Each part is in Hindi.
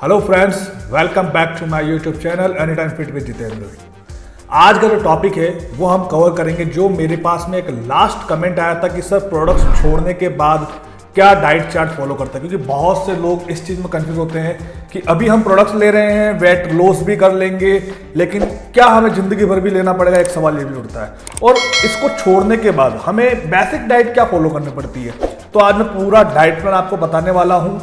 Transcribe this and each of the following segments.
Hello friends, welcome back to my YouTube channel anytime fit with Jitendra. आज का जो टॉपिक है वो हम कवर करेंगे। जो मेरे पास में एक लास्ट कमेंट आया था कि सर प्रोडक्ट्स छोड़ने के बाद क्या डाइट चार्ट फॉलो करता है, क्योंकि बहुत से लोग इस चीज़ में कंफ्यूज होते हैं कि अभी हम प्रोडक्ट्स ले रहे हैं, वेट लॉस भी कर लेंगे, लेकिन क्या हमें ज़िंदगी भर भी लेना पड़ेगा। एक सवाल ये भी उठता है। और इसको छोड़ने के बाद हमें बेसिक डाइट क्या फॉलो करनी पड़ती है, तो आज मैं पूरा डाइट प्लान आपको बताने वाला हूँ।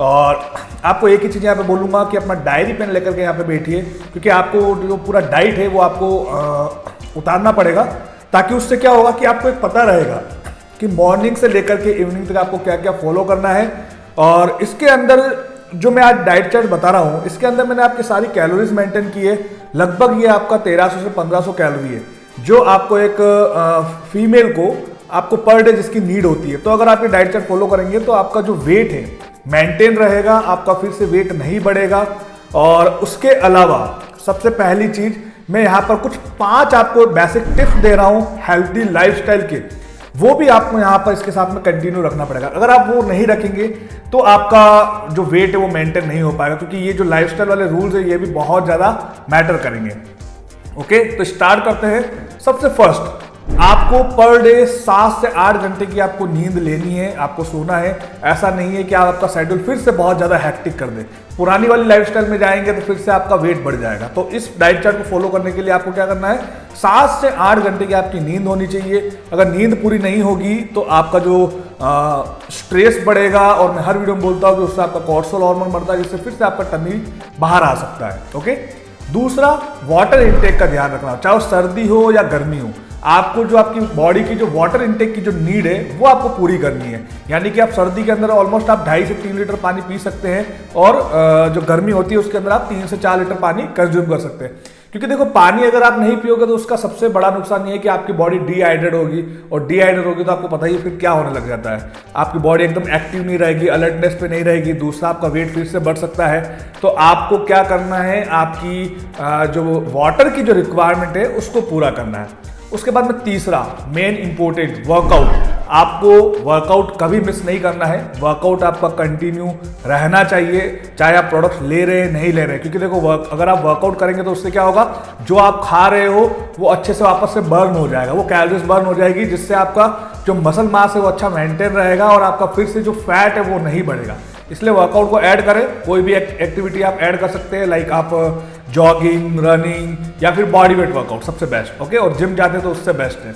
और आपको एक ही चीज़ यहाँ पे बोलूँगा कि अपना डायरी पेन लेकर के यहाँ पे बैठिए, क्योंकि आपको जो पूरा डाइट है वो आपको उतारना पड़ेगा, ताकि उससे क्या होगा कि आपको एक पता रहेगा कि मॉर्निंग से लेकर के इवनिंग तक आपको क्या क्या फॉलो करना है। और इसके अंदर जो मैं आज डाइट चार्ट बता रहा हूँ, इसके अंदर मैंने आपकी सारी कैलोरीज मेंटेन की है। लगभग ये आपका 1300 से 1500 कैलोरी है, जो आपको एक फीमेल को आपको पर डे जिसकी नीड होती है। तो अगर आप ये डाइट चार्ट फॉलो करेंगे तो आपका जो वेट है मेंटेन रहेगा, आपका फिर से वेट नहीं बढ़ेगा। और उसके अलावा सबसे पहली चीज, मैं यहाँ पर कुछ 5 आपको बेसिक टिप्स दे रहा हूँ हेल्थी लाइफस्टाइल के, वो भी आपको यहाँ पर इसके साथ में कंटिन्यू रखना पड़ेगा। अगर आप वो नहीं रखेंगे तो आपका जो वेट है वो मेंटेन नहीं हो पाएगा, क्योंकि ये जो लाइफस्टाइल वाले रूल्स है ये भी बहुत ज़्यादा मैटर करेंगे। ओके, तो स्टार्ट करते हैं। सबसे फर्स्ट, आपको पर डे 7 से 8 घंटे की आपको नींद लेनी है, आपको सोना है। ऐसा नहीं है कि आप आपका शेड्यूल फिर से बहुत ज़्यादा हैक्टिक कर दें, पुरानी वाली लाइफस्टाइल में जाएंगे तो फिर से आपका वेट बढ़ जाएगा। तो इस डाइट चार्ट को फॉलो करने के लिए आपको क्या करना है, 7 से 8 घंटे की आपकी नींद होनी चाहिए। अगर नींद पूरी नहीं होगी तो आपका जो स्ट्रेस बढ़ेगा, और मैं हर वीडियो में बोलता हूँ कि उससे आपका कोर्टिसोल हार्मोन बढ़ता है, जिससे फिर से आपका टमी बाहर आ सकता है। ओके, दूसरा, वाटर इनटेक का ध्यान रखना, चाहे सर्दी हो या गर्मी हो। आपको जो आपकी बॉडी की जो वाटर इनटेक की जो नीड है वो आपको पूरी करनी है। यानी कि आप सर्दी के अंदर ऑलमोस्ट आप 2.5 से 3 लीटर पानी पी सकते हैं, और जो गर्मी होती है उसके अंदर आप 3 से 4 लीटर पानी कंज्यूम कर सकते हैं। क्योंकि देखो, पानी अगर आप नहीं पियोगे तो उसका सबसे बड़ा नुकसान ये है कि आपकी बॉडी डिहाइड्रेट होगी, और डिहाइड्रेट होगी तो आपको पता ही फिर क्या होने लग जाता है। आपकी बॉडी एकदम एक्टिव नहीं रहेगी, अलर्टनेस पे नहीं रहेगी। दूसरा, आपका वेट फिर से बढ़ सकता है। तो आपको क्या करना है, आपकी जो वाटर की जो रिक्वायरमेंट है उसको पूरा करना है। उसके बाद में तीसरा मेन इंपॉर्टेंट, वर्कआउट। आपको वर्कआउट कभी मिस नहीं करना है, वर्कआउट आपका कंटिन्यू रहना चाहिए, चाहे आप प्रोडक्ट्स ले रहे हैं नहीं ले रहे हैं। क्योंकि देखो, अगर आप वर्कआउट करेंगे तो उससे क्या होगा, जो आप खा रहे हो वो अच्छे से वापस से बर्न हो जाएगा, वो कैलोरीज बर्न हो जाएगी, जिससे आपका जो मसल मास है वो अच्छा मेंटेन रहेगा, और आपका फिर से जो फैट है वो नहीं बढ़ेगा। इसलिए वर्कआउट को ऐड करें। कोई भी एक्टिविटी आप ऐड कर सकते हैं, लाइक आप जॉगिंग, रनिंग या फिर बॉडी वेट वर्कआउट, सबसे बेस्ट। ओके, और जिम जाते हैं तो उससे बेस्ट है।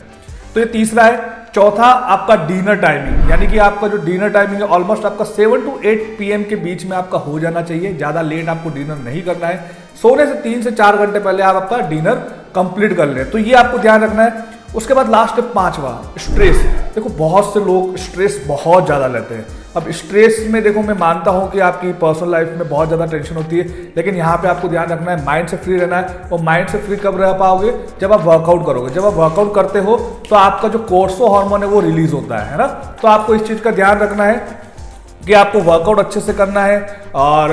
तो ये तीसरा है। चौथा, आपका डिनर टाइमिंग, यानी कि आपका जो डिनर टाइमिंग है ऑलमोस्ट आपका 7 to 8 PM के बीच में आपका हो जाना चाहिए। ज़्यादा लेट आपको डिनर नहीं करना है। सोने से 3 से 4 घंटे पहले आप आपका डिनर कंप्लीट कर लें। तो ये आपको ध्यान रखना है। उसके बाद लास्ट है 5वां, स्ट्रेस। देखो, बहुत से लोग स्ट्रेस बहुत ज़्यादा लेते हैं। अब स्ट्रेस में देखो, मैं मानता हूँ कि आपकी पर्सनल लाइफ में बहुत ज़्यादा टेंशन होती है, लेकिन यहाँ पे आपको ध्यान रखना है, माइंड से फ्री रहना है। और माइंड से फ्री कब रह पाओगे, जब आप वर्कआउट करोगे। जब आप वर्कआउट करते हो तो आपका जो कोर्टिसोल हार्मोन है वो रिलीज होता है ना। तो आपको इस चीज़ का ध्यान रखना है कि आपको वर्कआउट अच्छे से करना है, और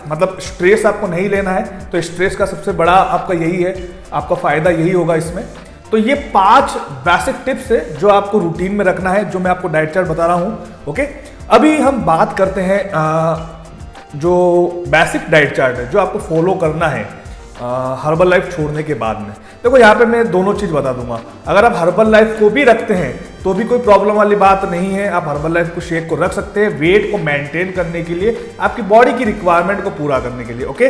मतलब स्ट्रेस आपको नहीं लेना है। तो स्ट्रेस का सबसे बड़ा आपका यही है, आपका फायदा यही होगा इसमें। तो ये 5 बेसिक टिप्स है जो आपको रूटीन में रखना है, जो मैं आपको डाइट चार्ट बता रहा हूँ। ओके, अभी हम बात करते हैं जो बेसिक डाइट चार्ट है जो आपको फॉलो करना है हर्बल लाइफ छोड़ने के बाद में। देखो, यहाँ पे मैं दोनों चीज़ बता दूंगा। अगर आप हर्बल लाइफ को भी रखते हैं तो भी कोई प्रॉब्लम वाली बात नहीं है। आप हर्बल लाइफ को शेक को रख सकते हैं वेट को मेंटेन करने के लिए, आपकी बॉडी की रिक्वायरमेंट को पूरा करने के लिए। ओके,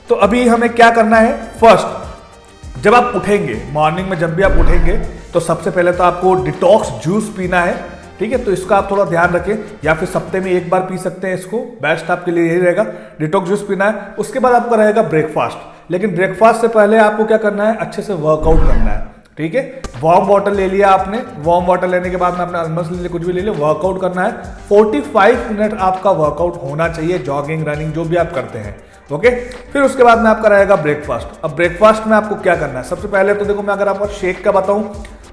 तो अभी हमें क्या करना है। फर्स्ट, जब आप उठेंगे मॉर्निंग में, जब भी आप उठेंगे तो सबसे पहले तो आपको डिटॉक्स जूस पीना है। ठीक है, तो इसका आप थोड़ा ध्यान रखें, या फिर सप्ते में 1 बार पी सकते हैं इसको, बेस्ट आपके लिए यही रहेगा। डिटॉक्स जूस पीना है। उसके बाद आपका रहेगा ब्रेकफास्ट। लेकिन ब्रेकफास्ट से पहले आपको क्या करना है, अच्छे से वर्कआउट करना है। ठीक है, वार्म वाटर ले लिया आपने, वार्म वाटर लेने के बाद में आपने ऑलमोस्ट ले लिया, कुछ भी ले लिया, वर्कआउट करना है। 45 मिनट आपका वर्कआउट होना चाहिए, जॉगिंग, रनिंग, जो भी आप करते हैं। ओके, फिर उसके बाद में आपका रहेगा ब्रेकफास्ट। अब ब्रेकफास्ट में आपको क्या करना है, सबसे पहले तो देखो, मैं अगर आपको शेक का बताऊं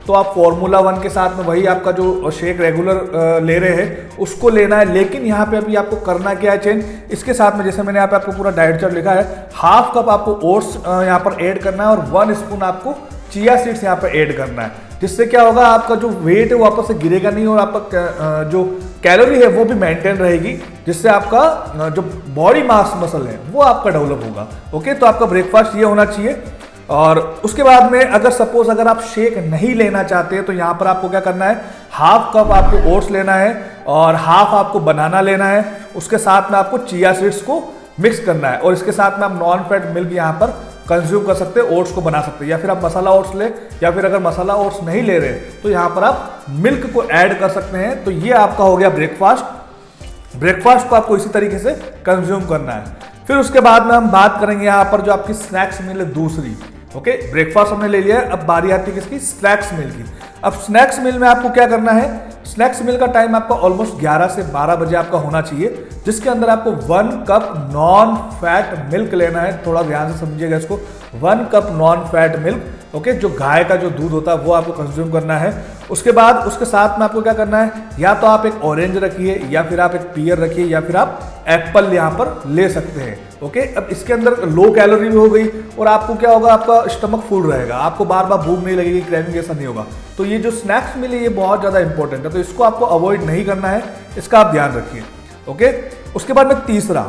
तो आप फॉर्मूला 1 के साथ में वही आपका जो शेक रेगुलर ले रहे हैं उसको लेना है। लेकिन यहाँ पे अभी आपको करना क्या है चेंज, इसके साथ में जैसे मैंने यहाँ पे आपको पूरा डाइट चार्ट लिखा है, हाफ कप आपको ओट्स यहाँ पर ऐड करना है, और 1 स्पून आपको चिया सीड्स यहाँ पे ऐड करना है। जिससे क्या होगा, आपका जो वेट है वापस से गिरेगा नहीं, और आपका जो कैलोरी है वो भी मेंटेन रहेगी, जिससे आपका जो बॉडी मास मसल है वो आपका डेवलप होगा। ओके, तो आपका ब्रेकफास्ट ये होना चाहिए। और उसके बाद में अगर सपोज अगर आप शेक नहीं लेना चाहते हैं तो यहाँ पर आपको क्या करना है, हाफ कप आपको ओट्स लेना है और हाफ आपको बनाना लेना है। उसके साथ में आपको चिया सीड्स को मिक्स करना है और इसके साथ में आप नॉन फैट मिल्क यहाँ पर कंज्यूम कर सकते हैं, ओट्स को बना सकते हैं, या फिर आप मसाला ओट्स ले, या फिर अगर मसाला ओट्स नहीं ले रहे तो यहाँ पर आप मिल्क को ऐड कर सकते हैं। तो ये आपका हो गया ब्रेकफास्ट। ब्रेकफास्ट को आपको इसी तरीके से कंज्यूम करना है। फिर उसके बाद में हम बात करेंगे यहाँ पर जो आपकी स्नैक्स मील है दूसरी। ओके, ब्रेकफास्ट हमने ले लिया है, अब बारी आती है किसकी, स्नैक्स मील की। अब स्नैक्स मील में आपको क्या करना है, स्नैक्स मील का टाइम आपका ऑलमोस्ट 11 से 12 बजे आपका होना चाहिए, जिसके अंदर आपको 1 कप नॉन फैट मिल्क लेना है। थोड़ा ध्यान से समझिएगा इसको, 1 cup non fat milk. Okay, जो गाय का जो दूध होता है वो आपको कंज्यूम करना है। उसके बाद उसके साथ में आपको क्या करना है, या तो आप एक ऑरेंज रखिए, या फिर आप एक पीयर रखिए, या फिर आप एप्पल यहाँ पर ले सकते हैं। ओके, अब इसके अंदर लो कैलोरी भी हो गई और आपको क्या होगा, आपका स्टमक फुल रहेगा, आपको बार बार भूख नहीं लगेगी, क्रेविंग ऐसा नहीं होगा। तो ये जो स्नैक्स मिल है ये बहुत ज़्यादा इंपॉर्टेंट है, तो इसको आपको अवॉइड नहीं करना है, इसका आप ध्यान रखिए। ओके, उसके बाद में तीसरा,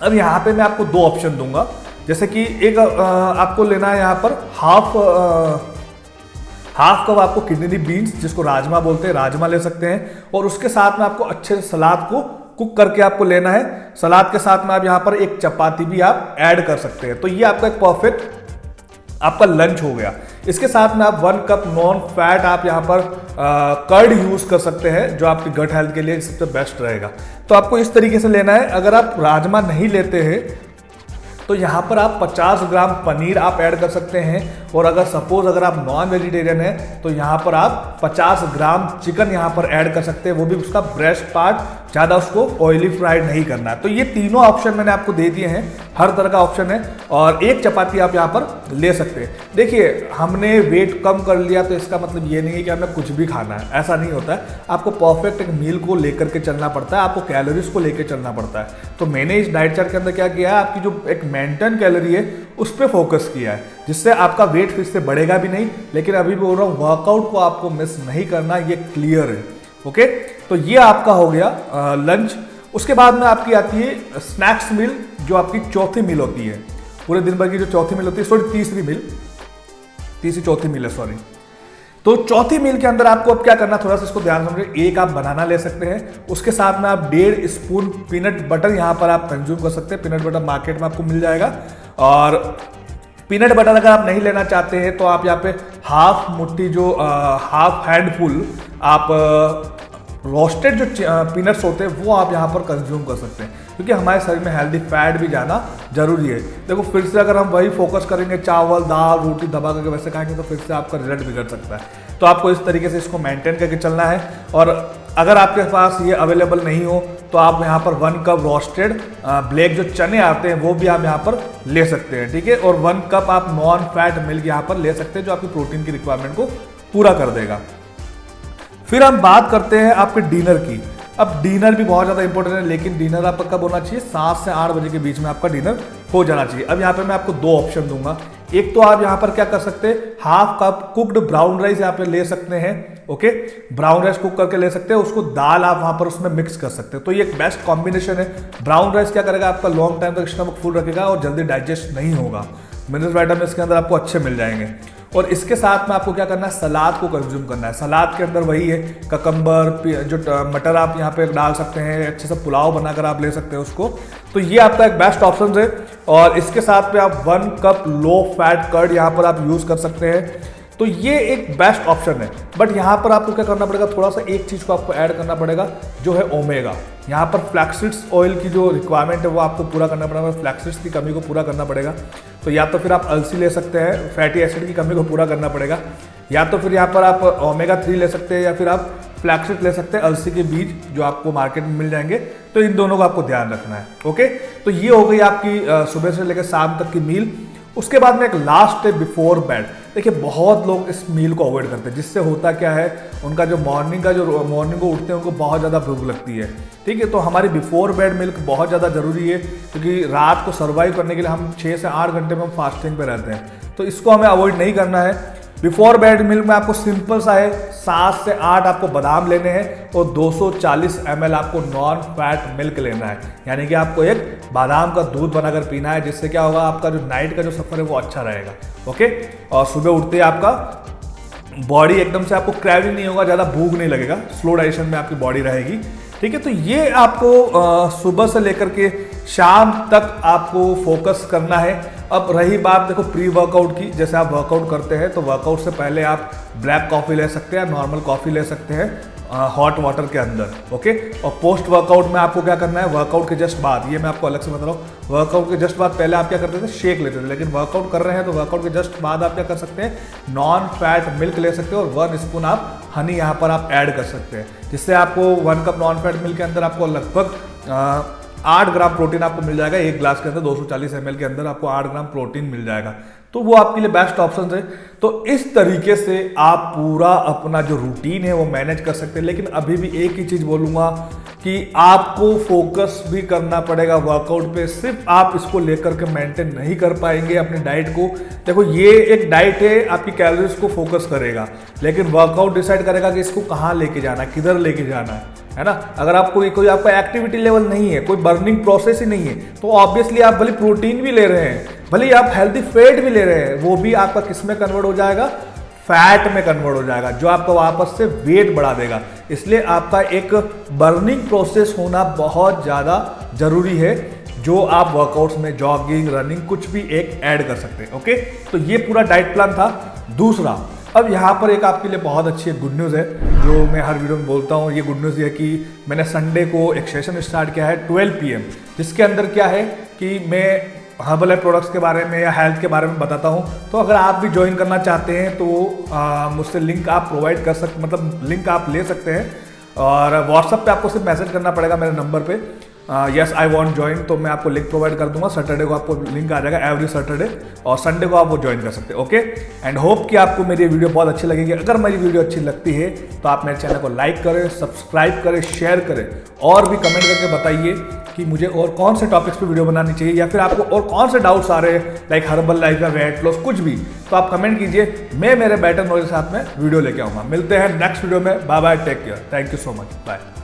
अब यहाँ पे मैं आपको 2 ऑप्शन दूंगा। जैसे कि एक आपको लेना है यहाँ पर हाफ कप आपको किडनी बीन्स, जिसको राजमा बोलते हैं, राजमा ले सकते हैं। और उसके साथ में आपको अच्छे से सलाद को कुक करके आपको लेना है। सलाद के साथ में आप यहाँ पर एक चपाती भी आप ऐड कर सकते हैं। तो ये आपका एक परफेक्ट आपका लंच हो गया। इसके साथ में आप 1 कप नॉन फैट आप यहाँ पर कर्ड यूज कर सकते हैं, जो आपकी गट हेल्थ के लिए सबसे बेस्ट रहेगा। तो आपको इस तरीके से लेना है। अगर आप राजमा नहीं लेते हैं तो यहाँ पर आप 50 ग्राम पनीर आप ऐड कर सकते हैं। और अगर सपोज अगर आप नॉन वेजिटेरियन हैं तो यहाँ पर आप 50 ग्राम चिकन यहाँ पर ऐड कर सकते हैं, वो भी उसका ब्रेस्ट पार्ट, ज़्यादा उसको ऑयली फ्राइड नहीं करना है। तो ये तीनों ऑप्शन मैंने आपको दे दिए हैं, हर तरह का ऑप्शन है। और एक चपाती आप यहाँ पर ले सकते हैं। देखिए, हमने वेट कम कर लिया तो इसका मतलब ये नहीं है कि हमें कुछ भी खाना है, ऐसा नहीं होता है। आपको परफेक्ट एक मील को लेकर के चलना पड़ता है, आपको कैलोरीज को लेकर चलना पड़ता है। तो मैंने इस डाइट चार्ट के अंदर क्या किया है, आपकी जो एक मेंटेन कैलोरी है उस पर फोकस किया है, जिससे आपका वेट फिर से बढ़ेगा भी नहीं। लेकिन अभी बोल रहा हूँ, वर्कआउट को आपको मिस नहीं करना, ये क्लियर है। ओके, तो ये आपका हो गया लंच। उसके बाद में आपकी आती है स्नैक्स मील, जो आपकी चौथी मील होती है, पूरे दिन भर की जो चौथी मील होती है, तीसरी चौथी मील है, सॉरी। तो चौथी मील के अंदर आपको अब क्या करना, थोड़ा सा इसको ध्यान समझिए। एक आप बनाना ले सकते हैं, उसके साथ में आप 1.5 स्पून पीनट बटर यहाँ पर आप कंज्यूम कर सकते हैं। पीनट बटर मार्केट में आपको मिल जाएगा। और पीनट बटर अगर आप नहीं लेना चाहते हैं तो आप यहाँ पे हाफ मुट्ठी जो हाफ हैंडफुल आप रोस्टेड जो पीनट्स होते हैं वो आप यहाँ पर कंज्यूम कर सकते हैं, क्योंकि हमारे शरीर में हेल्दी फैट भी जाना जरूरी है। देखो, फिर से अगर हम वही फोकस करेंगे, चावल दाल रोटी दबा करके वैसे खाएंगे, तो फिर से आपका रिजल्ट बिगड़ सकता है। तो आपको इस तरीके से इसको मेंटेन करके चलना है। और अगर आपके पास ये अवेलेबल नहीं हो तो आप यहाँ पर 1 कप रोस्टेड ब्लैक जो चने आते हैं वो भी आप यहाँ पर ले सकते हैं, ठीक है। और 1 कप आप नॉन फैट मिल्क यहाँ पर ले सकते हैं, जो आपकी प्रोटीन की रिक्वायरमेंट को पूरा कर देगा। फिर हम बात करते हैं आपके डिनर की। अब डिनर भी बहुत ज़्यादा इंपॉर्टेंट है, लेकिन डिनर आपका कब होना चाहिए, 7 से 8 बजे के बीच में आपका डिनर हो जाना चाहिए। अब यहाँ पे मैं आपको 2 ऑप्शन दूंगा। एक तो आप यहाँ पर क्या कर सकते हैं, half cup cooked brown rice यहाँ पे ले सकते हैं। ओके, ब्राउन राइस कुक करके ले सकते हैं, उसको दाल आप वहाँ पर उसमें मिक्स कर सकते हैं। तो ये एक बेस्ट कॉम्बिनेशन है। ब्राउन राइस क्या करेगा, आपका लॉन्ग टाइम तक स्टमक फुल रखेगा और जल्दी डाइजेस्ट नहीं होगा। मिनरल विटामिन इसके अंदर आपको अच्छे मिल जाएंगे। और इसके साथ में आपको क्या करना है, सलाद को कंज्यूम करना है। सलाद के अंदर वही है, ककम्बर जो मटर आप यहाँ पे डाल सकते हैं, अच्छे से पुलाव बनाकर आप ले सकते हैं उसको। तो ये आपका एक बेस्ट ऑप्शन है। और इसके साथ में आप 1 कप लो फैट कर्ड यहाँ पर आप यूज़ कर सकते हैं। तो ये एक बेस्ट ऑप्शन है। बट यहाँ पर आपको क्या करना पड़ेगा, थोड़ा सा एक चीज़ को आपको ऐड करना पड़ेगा, जो है ओमेगा। यहाँ पर फ्लैक्सीड्स ऑयल की जो रिक्वायरमेंट है वो आपको पूरा करना पड़ेगा, फ्लैक्सीड्स की कमी को पूरा करना पड़ेगा। तो या तो फिर आप अलसी ले सकते हैं, फैटी एसिड की कमी को पूरा करना पड़ेगा, या तो फिर यहाँ पर आप ओमेगा 3 ले सकते हैं, या फिर आप फ्लैक्सीड ले सकते हैं, अलसी के बीज जो आपको मार्केट में मिल जाएंगे। तो इन दोनों को आपको ध्यान रखना है। ओके, तो ये हो गई आपकी सुबह से लेकर शाम तक की मील। उसके बाद में एक लास्ट है बिफोर बेड। देखिए, बहुत लोग इस मील को अवॉइड करते हैं, जिससे होता क्या है, उनका जो मॉर्निंग को उठते हैं उनको बहुत ज़्यादा भूख लगती है, ठीक है। तो हमारी बिफोर बेड मिल्क बहुत ज़्यादा ज़रूरी है, क्योंकि रात को सर्वाइव करने के लिए हम 6 से 8 घंटे में हम फास्टिंग पे रहते हैं। तो इसको हमें अवॉइड नहीं करना है। बिफोर बेड मिल्क में आपको सिंपल सा है 7 से 8 आपको बादाम लेने हैं और 240 ml आपको नॉन फैट मिल्क लेना है। यानी कि आपको एक बादाम का दूध बनाकर पीना है, जिससे क्या होगा आपका जो नाइट का जो सफर है वो अच्छा रहेगा। ओके, और सुबह उठते ही आपका बॉडी एकदम से आपको क्रैविंग नहीं होगा, ज़्यादा भूख नहीं लगेगा, स्लो डाइजेशन में आपकी बॉडी रहेगी। ठीक है, तो ये आपको सुबह से लेकर के शाम तक आपको फोकस करना है। अब रही बात देखो प्री वर्कआउट की, जैसे आप वर्कआउट करते हैं तो वर्कआउट से पहले आप ब्लैक कॉफ़ी ले सकते हैं, नॉर्मल कॉफ़ी ले सकते हैं हॉट वाटर के अंदर। ओके, और पोस्ट वर्कआउट में आपको क्या करना है, वर्कआउट के जस्ट बाद, ये मैं आपको अलग से बता रहा हूँ, वर्कआउट के जस्ट बाद पहले आप क्या करते थे, शेक लेते थे, लेकिन वर्कआउट कर रहे हैं तो वर्कआउट के जस्ट बाद आप क्या कर सकते हैं, नॉन फैट मिल्क ले सकते हो और 1 स्पून आप हनी यहाँ पर आप ऐड कर सकते हैं, जिससे आपको 1 कप नॉन फैट मिल्क के अंदर आपको लगभग 8 ग्राम प्रोटीन आपको मिल जाएगा। एक ग्लास के अंदर 240 ml के अंदर आपको 8 ग्राम प्रोटीन मिल जाएगा, तो वो आपके लिए बेस्ट ऑप्शन है। तो इस तरीके से आप पूरा अपना जो रूटीन है वो मैनेज कर सकते हैं। लेकिन अभी भी एक ही चीज़ बोलूँगा कि आपको फोकस भी करना पड़ेगा वर्कआउट पे। सिर्फ आप इसको लेकर के मेंटेन नहीं कर पाएंगे अपनी डाइट को। देखो ये एक डाइट है, आपकी कैलोरीज को फोकस करेगा, लेकिन वर्कआउट डिसाइड करेगा कि इसको कहाँ लेके जाना है, किधर लेके जाना है ना। अगर आपको कोई आपका एक्टिविटी लेवल नहीं है, कोई बर्निंग प्रोसेस ही नहीं है, तो ऑब्वियसली आप भले प्रोटीन भी ले रहे हैं, भले आप हेल्दी फैट भी ले रहे हैं, वो भी आपका किस में कन्वर्ट हो जाएगा, फैट में कन्वर्ट हो जाएगा, जो आपको वापस से वेट बढ़ा देगा। इसलिए आपका एक बर्निंग प्रोसेस होना बहुत ज़्यादा जरूरी है, जो आप वर्कआउट्स में जॉगिंग, रनिंग कुछ भी एक ऐड कर सकते हैं। ओके, तो ये पूरा डाइट प्लान था। दूसरा, अब यहाँ पर एक आपके लिए बहुत अच्छी गुड न्यूज़ है, जो मैं हर वीडियो में बोलता हूँ। ये गुड न्यूज़ ये है कि मैंने संडे को एक सेशन स्टार्ट किया है 12 PM, जिसके अंदर क्या है कि मैं हर्बल लाइफ प्रोडक्ट्स के बारे में या हेल्थ के बारे में बताता हूँ। तो अगर आप भी ज्वाइन करना चाहते हैं तो मुझसे लिंक आप प्रोवाइड कर सकते, मतलब लिंक आप ले सकते हैं, और व्हाट्सएप पे आपको सिर्फ मैसेज करना पड़ेगा मेरे नंबर पे, यस आई वॉन्ट ज्वाइन, तो मैं आपको लिंक प्रोवाइड कर दूंगा। सैटरडे को आपको लिंक आ जाएगा, एवरी सैटरडे, और संडे को आप वो ज्वाइन कर सकते हैं। ओके, एंड होप कि आपको मेरी वीडियो बहुत अच्छी लगेगी। अगर मेरी वीडियो अच्छी लगती है तो आप मेरे चैनल को लाइक करें, सब्सक्राइब करें, शेयर करें, और भी कमेंट करके बताइए कि मुझे और कौन से टॉपिक्स पे वीडियो बनानी चाहिए, या फिर आपको और कौन से डाउट्स आ रहे हैं, लाइक हर्बल लाइफ या वेट लॉस, कुछ भी, तो आप कमेंट कीजिए। मैं मेरे बेटर नॉलेज के साथ में वीडियो लेके आऊँगा। मिलते हैं नेक्स्ट वीडियो में। Bye bye, take care, thank you so much, bye.